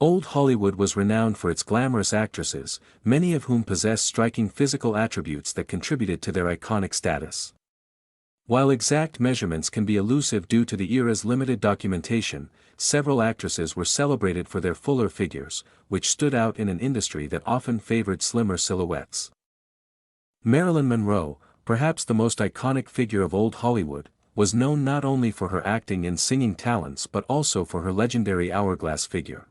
Old Hollywood was renowned for its glamorous actresses, many of whom possessed striking physical attributes that contributed to their iconic status. While exact measurements can be elusive due to the era's limited documentation, several actresses were celebrated for their fuller figures, which stood out in an industry that often favored slimmer silhouettes. Marilyn Monroe, perhaps the most iconic figure of Old Hollywood, was known not only for her acting and singing talents but also for her legendary hourglass figure.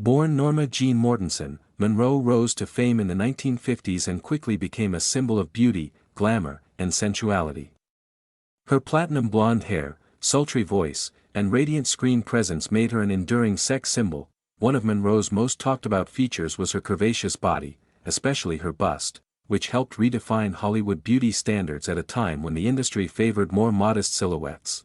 Born Norma Jean Mortensen, Monroe rose to fame in the 1950s and quickly became a symbol of beauty, glamour, and sensuality. Her platinum blonde hair, sultry voice, and radiant screen presence made her an enduring sex symbol. One of Monroe's most talked about features was her curvaceous body, especially her bust, which helped redefine Hollywood beauty standards at a time when the industry favored more modest silhouettes.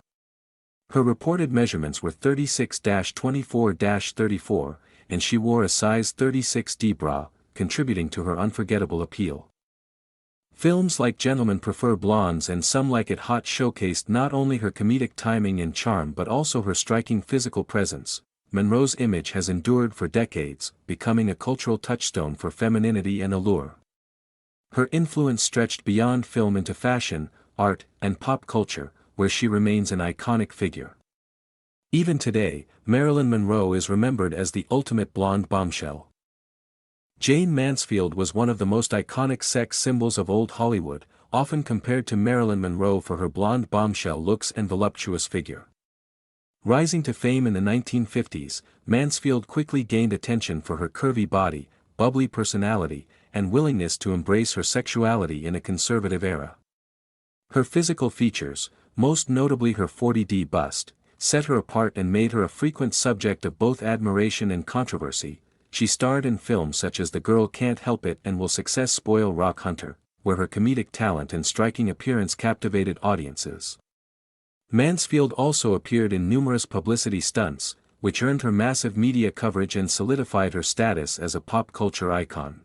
Her reported measurements were 36-24-34, and she wore a size 36D bra, contributing to her unforgettable appeal. Films like Gentlemen Prefer Blondes and Some Like It Hot showcased not only her comedic timing and charm but also her striking physical presence. Monroe's image has endured for decades, becoming a cultural touchstone for femininity and allure. Her influence stretched beyond film into fashion, art, and pop culture, where she remains an iconic figure. Even today, Marilyn Monroe is remembered as the ultimate blonde bombshell. Jane Mansfield was one of the most iconic sex symbols of Old Hollywood, often compared to Marilyn Monroe for her blonde bombshell looks and voluptuous figure. Rising to fame in the 1950s, Mansfield quickly gained attention for her curvy body, bubbly personality, and willingness to embrace her sexuality in a conservative era. Her physical features, most notably her 40D bust, set her apart and made her a frequent subject of both admiration and controversy. She starred in films such as The Girl Can't Help It and Will Success Spoil Rock Hunter, where her comedic talent and striking appearance captivated audiences. Mansfield also appeared in numerous publicity stunts, which earned her massive media coverage and solidified her status as a pop culture icon.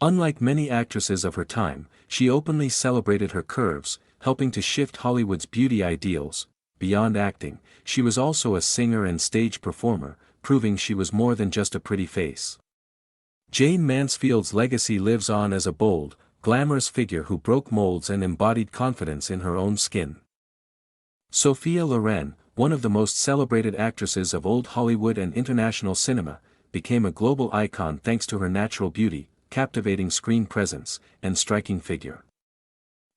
Unlike many actresses of her time, she openly celebrated her curves, helping to shift Hollywood's beauty ideals. Beyond acting, she was also a singer and stage performer, proving she was more than just a pretty face. Jane Mansfield's legacy lives on as a bold, glamorous figure who broke molds and embodied confidence in her own skin. Sophia Loren, one of the most celebrated actresses of Old Hollywood and international cinema, became a global icon thanks to her natural beauty, captivating screen presence, and striking figure.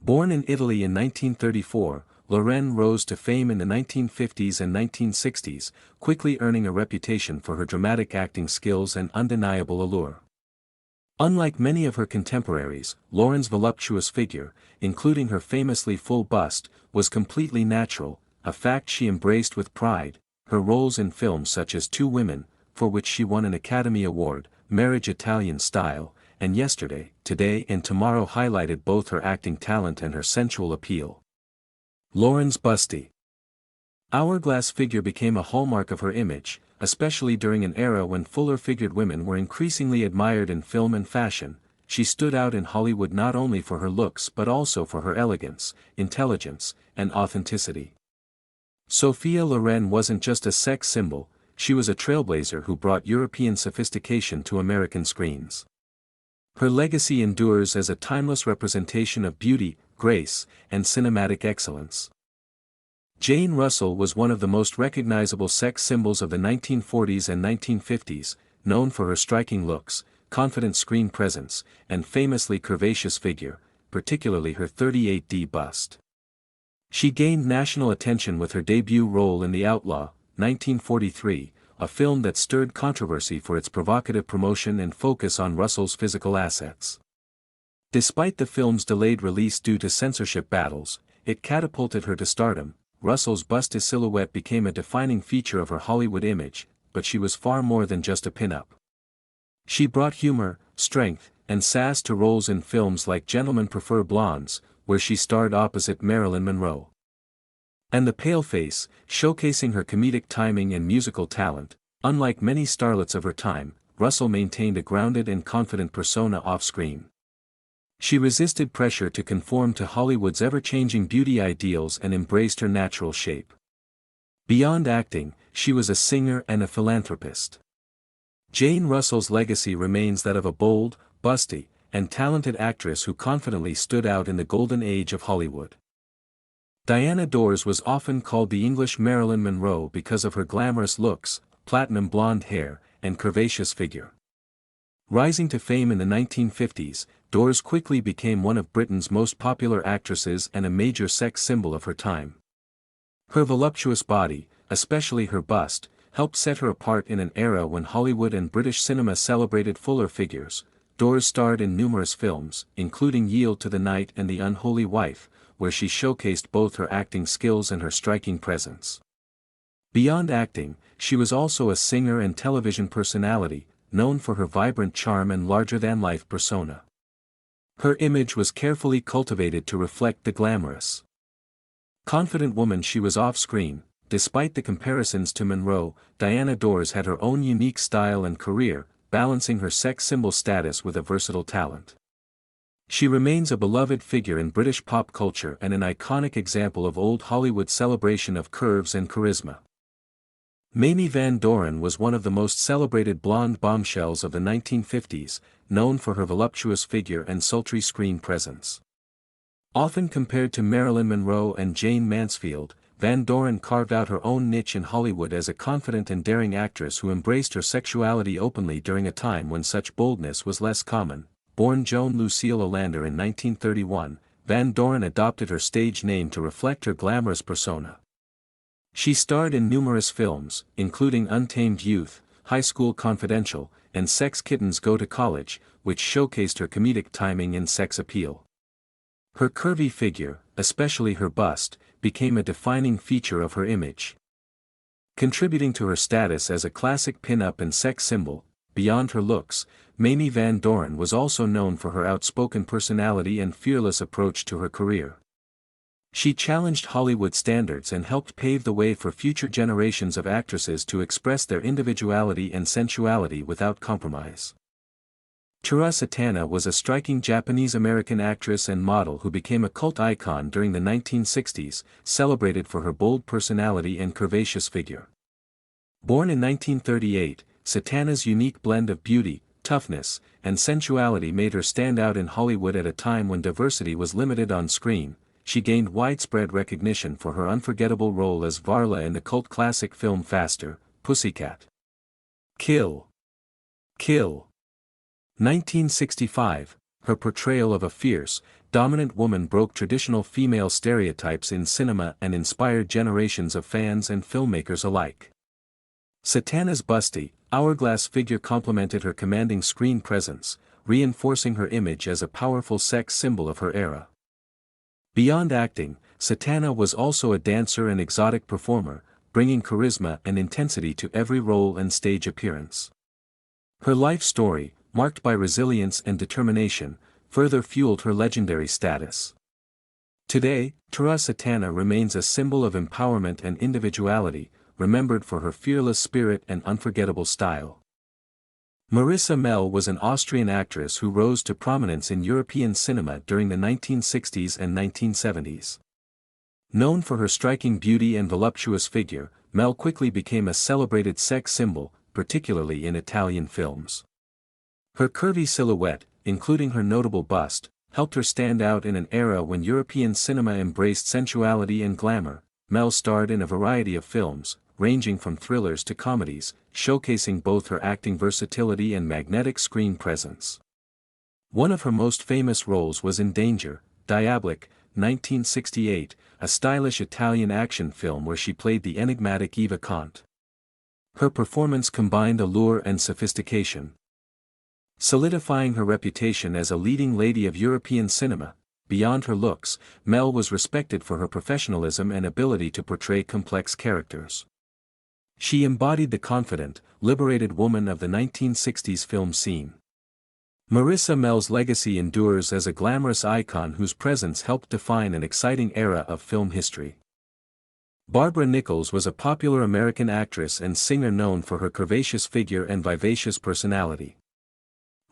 Born in Italy in 1934, Loren rose to fame in the 1950s and 1960s, quickly earning a reputation for her dramatic acting skills and undeniable allure. Unlike many of her contemporaries, Loren's voluptuous figure, including her famously full bust, was completely natural, a fact she embraced with pride. Her roles in films such as Two Women, for which she won an Academy Award, Marriage Italian Style, and Yesterday, Today and Tomorrow highlighted both her acting talent and her sensual appeal. Loren's busty hourglass figure became a hallmark of her image, especially during an era when fuller-figured women were increasingly admired in film and fashion. She stood out in Hollywood not only for her looks but also for her elegance, intelligence, and authenticity. Sophia Loren wasn't just a sex symbol, she was a trailblazer who brought European sophistication to American screens. Her legacy endures as a timeless representation of beauty, grace, and cinematic excellence. Jane Russell was one of the most recognizable sex symbols of the 1940s and 1950s, known for her striking looks, confident screen presence, and famously curvaceous figure, particularly her 38D bust. She gained national attention with her debut role in The Outlaw, 1943, a film that stirred controversy for its provocative promotion and focus on Russell's physical assets. Despite the film's delayed release due to censorship battles, it catapulted her to stardom. Russell's busty silhouette became a defining feature of her Hollywood image, but she was far more than just a pinup. She brought humor, strength, and sass to roles in films like Gentlemen Prefer Blondes, where she starred opposite Marilyn Monroe. And The Pale Face, showcasing her comedic timing and musical talent. Unlike many starlets of her time, Russell maintained a grounded and confident persona off-screen. She resisted pressure to conform to Hollywood's ever-changing beauty ideals and embraced her natural shape. Beyond acting, she was a singer and a philanthropist. Jane Russell's legacy remains that of a bold, busty, and talented actress who confidently stood out in the golden age of Hollywood. Diana Dors was often called the English Marilyn Monroe because of her glamorous looks, platinum blonde hair, and curvaceous figure. Rising to fame in the 1950s, Dors quickly became one of Britain's most popular actresses and a major sex symbol of her time. Her voluptuous body, especially her bust, helped set her apart in an era when Hollywood and British cinema celebrated fuller figures. Dors starred in numerous films, including Yield to the Night and The Unholy Wife, where she showcased both her acting skills and her striking presence. Beyond acting, she was also a singer and television personality, known for her vibrant charm and larger-than-life persona. Her image was carefully cultivated to reflect the glamorous, confident woman she was off-screen. Despite the comparisons to Monroe, Diana Dors had her own unique style and career, balancing her sex symbol status with a versatile talent. She remains a beloved figure in British pop culture and an iconic example of old Hollywood's celebration of curves and charisma. Mamie Van Doren was one of the most celebrated blonde bombshells of the 1950s, known for her voluptuous figure and sultry screen presence. Often compared to Marilyn Monroe and Jane Mansfield, Van Doren carved out her own niche in Hollywood as a confident and daring actress who embraced her sexuality openly during a time when such boldness was less common. Born Joan Lucille Olander in 1931, Van Doren adopted her stage name to reflect her glamorous persona. She starred in numerous films, including Untamed Youth, High School Confidential, and Sex Kittens Go to College, which showcased her comedic timing and sex appeal. Her curvy figure, especially her bust, became a defining feature of her image. Contributing to her status as a classic pin-up and sex symbol, beyond her looks, Mamie Van Doren was also known for her outspoken personality and fearless approach to her career. She challenged Hollywood standards and helped pave the way for future generations of actresses to express their individuality and sensuality without compromise. Chura Satana was a striking Japanese-American actress and model who became a cult icon during the 1960s, celebrated for her bold personality and curvaceous figure. Born in 1938, Satana's unique blend of beauty, toughness, and sensuality made her stand out in Hollywood at a time when diversity was limited on screen. She gained widespread recognition for her unforgettable role as Varla in the cult classic film Faster, Pussycat. Kill. 1965, her portrayal of a fierce, dominant woman broke traditional female stereotypes in cinema and inspired generations of fans and filmmakers alike. Satana's busty, hourglass figure complemented her commanding screen presence, reinforcing her image as a powerful sex symbol of her era. Beyond acting, Satana was also a dancer and exotic performer, bringing charisma and intensity to every role and stage appearance. Her life story, marked by resilience and determination, further fueled her legendary status. Today, Chura Satana remains a symbol of empowerment and individuality, remembered for her fearless spirit and unforgettable style. Marisa Mell was an Austrian actress who rose to prominence in European cinema during the 1960s and 1970s. Known for her striking beauty and voluptuous figure, Mell quickly became a celebrated sex symbol, particularly in Italian films. Her curvy silhouette, including her notable bust, helped her stand out in an era when European cinema embraced sensuality and glamour. Mell starred in a variety of films, ranging from thrillers to comedies, showcasing both her acting versatility and magnetic screen presence. One of her most famous roles was in Danger, Diabolik, 1968, a stylish Italian action film where she played the enigmatic Eva Kant. Her performance combined allure and sophistication, solidifying her reputation as a leading lady of European cinema. Beyond her looks, Mell was respected for her professionalism and ability to portray complex characters. She embodied the confident, liberated woman of the 1960s film scene. Marisa Mell's legacy endures as a glamorous icon whose presence helped define an exciting era of film history. Barbara Nichols was a popular American actress and singer known for her curvaceous figure and vivacious personality.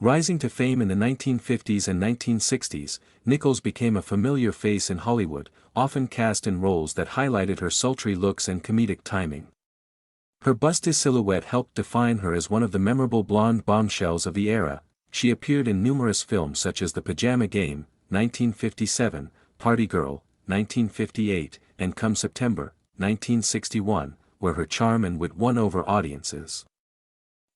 Rising to fame in the 1950s and 1960s, Nichols became a familiar face in Hollywood, often cast in roles that highlighted her sultry looks and comedic timing. Her busty silhouette helped define her as one of the memorable blonde bombshells of the era. She appeared in numerous films such as The Pajama Game, 1957, Party Girl, 1958, and Come September, 1961, where her charm and wit won over audiences.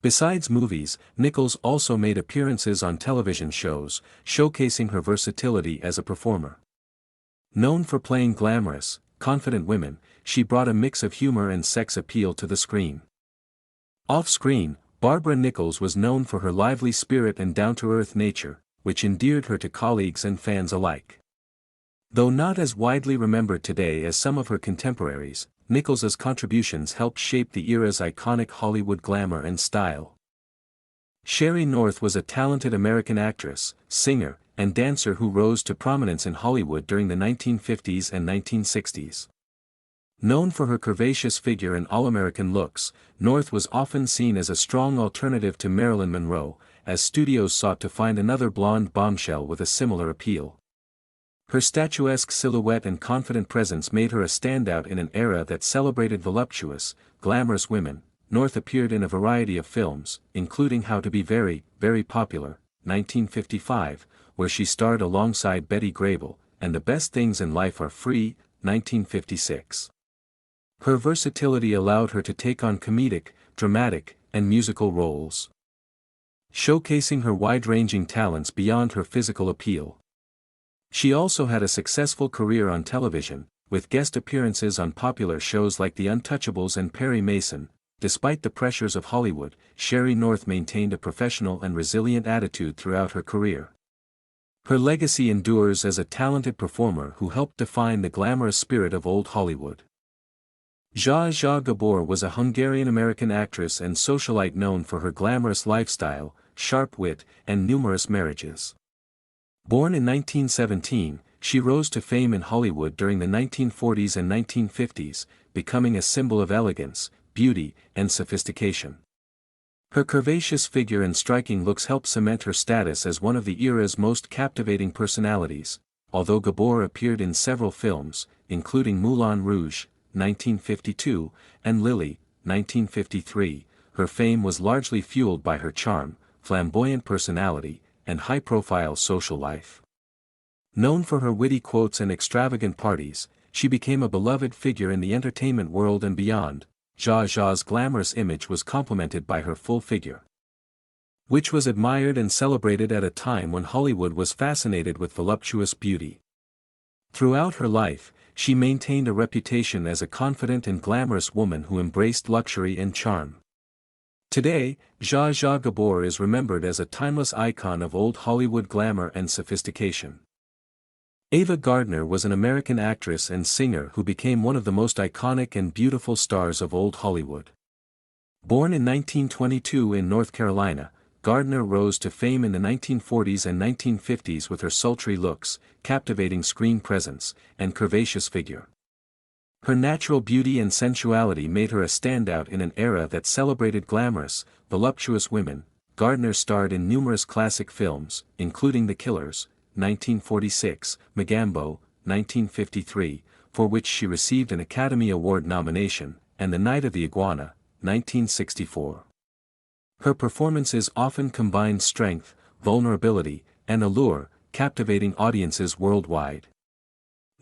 Besides movies, Nichols also made appearances on television shows, showcasing her versatility as a performer. Known for playing glamorous, confident women, she brought a mix of humor and sex appeal to the screen. Off-screen, Barbara Nichols was known for her lively spirit and down-to-earth nature, which endeared her to colleagues and fans alike. Though not as widely remembered today as some of her contemporaries, Nichols's contributions helped shape the era's iconic Hollywood glamour and style. Sherry North was a talented American actress, singer, and dancer who rose to prominence in Hollywood during the 1950s and 1960s. Known for her curvaceous figure and all-American looks, North was often seen as a strong alternative to Marilyn Monroe, as studios sought to find another blonde bombshell with a similar appeal. Her statuesque silhouette and confident presence made her a standout in an era that celebrated voluptuous, glamorous women. North appeared in a variety of films, including How to Be Very, Very Popular, 1955, where she starred alongside Betty Grable, and The Best Things in Life Are Free, 1956. Her versatility allowed her to take on comedic, dramatic, and musical roles, showcasing her wide-ranging talents beyond her physical appeal. She also had a successful career on television, with guest appearances on popular shows like The Untouchables and Perry Mason. Despite the pressures of Hollywood, Sherry North maintained a professional and resilient attitude throughout her career. Her legacy endures as a talented performer who helped define the glamorous spirit of old Hollywood. Zsa Zsa Gabor was a Hungarian-American actress and socialite known for her glamorous lifestyle, sharp wit, and numerous marriages. Born in 1917, she rose to fame in Hollywood during the 1940s and 1950s, becoming a symbol of elegance, beauty, and sophistication. Her curvaceous figure and striking looks helped cement her status as one of the era's most captivating personalities. Although Gabor appeared in several films, including Moulin Rouge, 1952, and Lily, 1953, her fame was largely fueled by her charm, flamboyant personality, and high-profile social life. Known for her witty quotes and extravagant parties, she became a beloved figure in the entertainment world and beyond. Zsa Zsa's glamorous image was complemented by her full figure, which was admired and celebrated at a time when Hollywood was fascinated with voluptuous beauty. Throughout her life, she maintained a reputation as a confident and glamorous woman who embraced luxury and charm. Today, Zsa Zsa Gabor is remembered as a timeless icon of old Hollywood glamour and sophistication. Ava Gardner was an American actress and singer who became one of the most iconic and beautiful stars of old Hollywood. Born in 1922 in North Carolina, Gardner rose to fame in the 1940s and 1950s with her sultry looks, captivating screen presence, and curvaceous figure. Her natural beauty and sensuality made her a standout in an era that celebrated glamorous, voluptuous women. Gardner starred in numerous classic films, including The Killers, 1946, Magambo, 1953, for which she received an Academy Award nomination, and The Night of the Iguana, 1964. Her performances often combined strength, vulnerability, and allure, captivating audiences worldwide.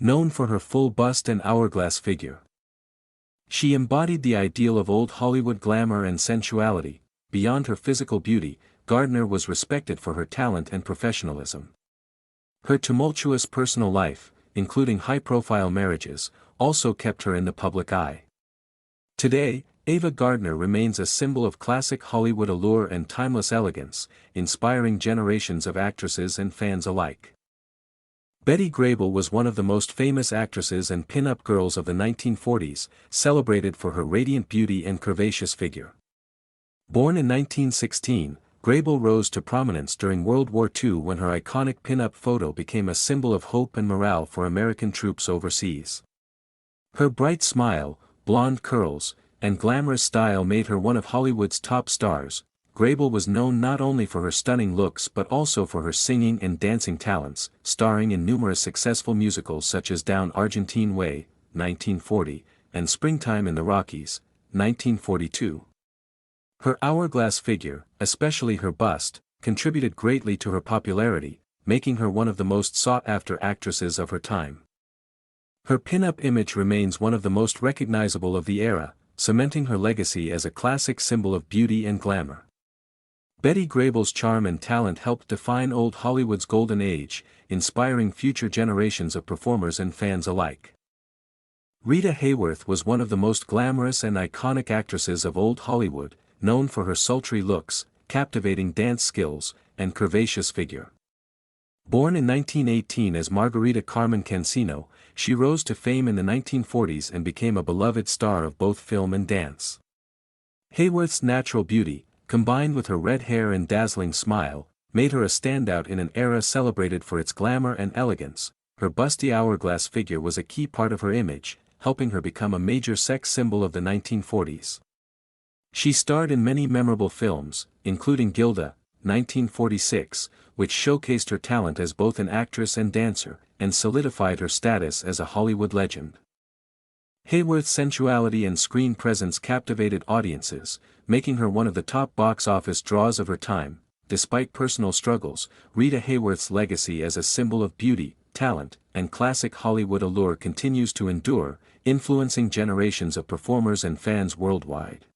Known for her full bust and hourglass figure, she embodied the ideal of old Hollywood glamour and sensuality. Beyond her physical beauty, Gardner was respected for her talent and professionalism. Her tumultuous personal life, including high-profile marriages, also kept her in the public eye. Today, Ava Gardner remains a symbol of classic Hollywood allure and timeless elegance, inspiring generations of actresses and fans alike. Betty Grable was one of the most famous actresses and pin-up girls of the 1940s, celebrated for her radiant beauty and curvaceous figure. Born in 1916, Grable rose to prominence during World War II when her iconic pin-up photo became a symbol of hope and morale for American troops overseas. Her bright smile, blonde curls, and glamorous style made her one of Hollywood's top stars. Grable was known not only for her stunning looks but also for her singing and dancing talents, starring in numerous successful musicals such as Down Argentine Way, 1940, and Springtime in the Rockies, 1942. Her hourglass figure, especially her bust, contributed greatly to her popularity, making her one of the most sought-after actresses of her time. Her pin-up image remains one of the most recognizable of the era, cementing her legacy as a classic symbol of beauty and glamour. Betty Grable's charm and talent helped define old Hollywood's golden age, inspiring future generations of performers and fans alike. Rita Hayworth was one of the most glamorous and iconic actresses of old Hollywood, known for her sultry looks, captivating dance skills, and curvaceous figure. Born in 1918 as Margarita Carmen Cancino, she rose to fame in the 1940s and became a beloved star of both film and dance. Hayworth's natural beauty, combined with her red hair and dazzling smile, made her a standout in an era celebrated for its glamour and elegance. Her busty hourglass figure was a key part of her image, helping her become a major sex symbol of the 1940s. She starred in many memorable films, including Gilda, 1946, which showcased her talent as both an actress and dancer, and solidified her status as a Hollywood legend. Hayworth's sensuality and screen presence captivated audiences, making her one of the top box office draws of her time. Despite personal struggles, Rita Hayworth's legacy as a symbol of beauty, talent, and classic Hollywood allure continues to endure, influencing generations of performers and fans worldwide.